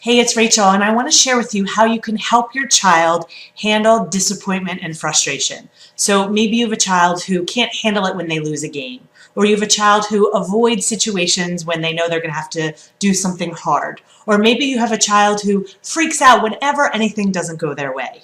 Hey, it's Rachel, and I want to share with you how you can help your child handle disappointment and frustration. So maybe you have a child who can't handle it when they lose a game, or you have a child who avoids situations when they know they're going to have to do something hard, or maybe you have a child who freaks out whenever anything doesn't go their way.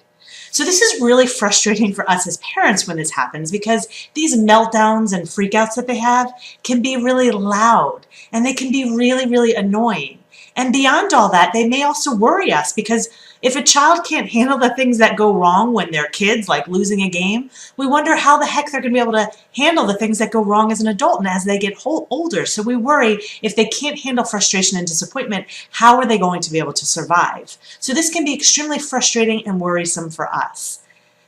So this is really frustrating for us as parents when this happens because these meltdowns and freakouts that they have can be really loud and they can be really annoying. And beyond all that, they may also worry us because if a child can't handle the things that go wrong when they're kids, like losing a game, we wonder how the heck they're going to be able to handle the things that go wrong as an adult and as they get older. So we worry if they can't handle frustration and disappointment, how are they going to be able to survive? So this can be extremely frustrating and worrisome for us.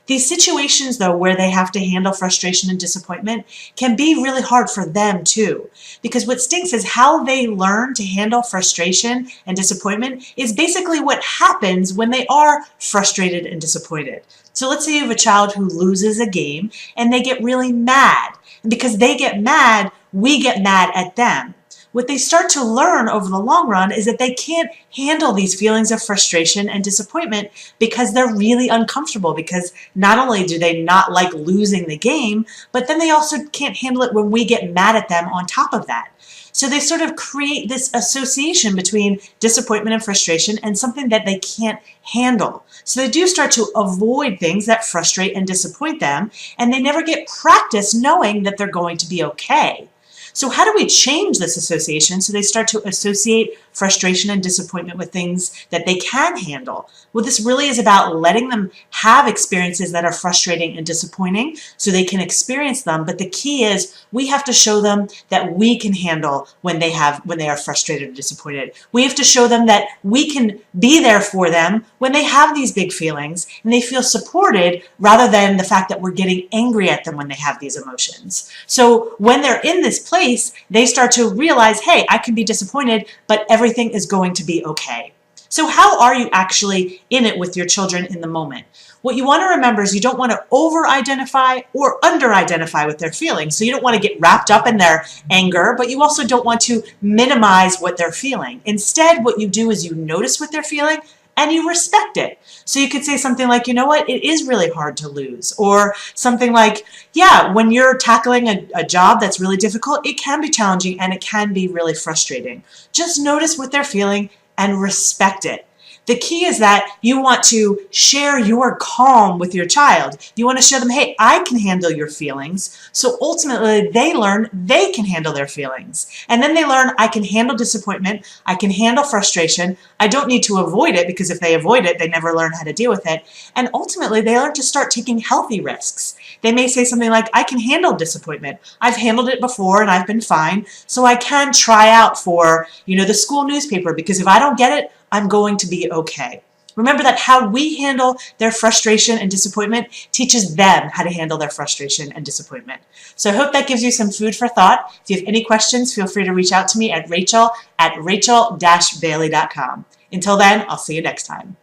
These situations, though, where they have to handle frustration and disappointment can be really hard for them, too. Because what stinks is how they learn to handle frustration and disappointment is basically what happens when they are frustrated and disappointed. So let's say you have a child who loses a game and they get really mad. And because they get mad, we get mad at them. What they start to learn over the long run is that they can't handle these feelings of frustration and disappointment because they're really uncomfortable, because not only do they not like losing the game, but then they also can't handle it when we get mad at them on top of that. So they sort of create this association between disappointment and frustration and something that they can't handle. So they do start to avoid things that frustrate and disappoint them, and they never get practice knowing that they're going to be okay. So how do we change this association so they start to associate frustration and disappointment with things that they can handle? Well, this really is about letting them have experiences that are frustrating and disappointing so they can experience them. But the key is we have to show them that we can handle when they are frustrated or disappointed. We have to show them that we can be there for them when they have these big feelings and they feel supported, rather than the fact that we're getting angry at them when they have these emotions. So when they're in this place, they start to realize, hey, I can be disappointed, but everything is going to be okay. So how are you actually in it with your children in the moment? What you want to remember is you don't want to over-identify or under-identify with their feelings. So you don't want to get wrapped up in their anger, but you also don't want to minimize what they're feeling. Instead, what you do is you notice what they're feeling and you respect it. So you could say something like, you know what, it is really hard to lose. Or something like, yeah, when you're tackling a job that's really difficult, it can be challenging and it can be really frustrating. Just notice what they're feeling and respect it. The key is that you want to share your calm with your child. You want to show them, hey, I can handle your feelings. So ultimately, they learn they can handle their feelings. And then they learn, I can handle disappointment. I can handle frustration. I don't need to avoid it, because if they avoid it, they never learn how to deal with it. And ultimately, they learn to start taking healthy risks. They may say something like, I can handle disappointment. I've handled it before and I've been fine. So I can try out for, the school newspaper, because if I don't get it, I'm going to be okay. Remember that how we handle their frustration and disappointment teaches them how to handle their frustration and disappointment. So I hope that gives you some food for thought. If you have any questions, feel free to reach out to me at rachel@rachel-bailey.com. Until then, I'll see you next time.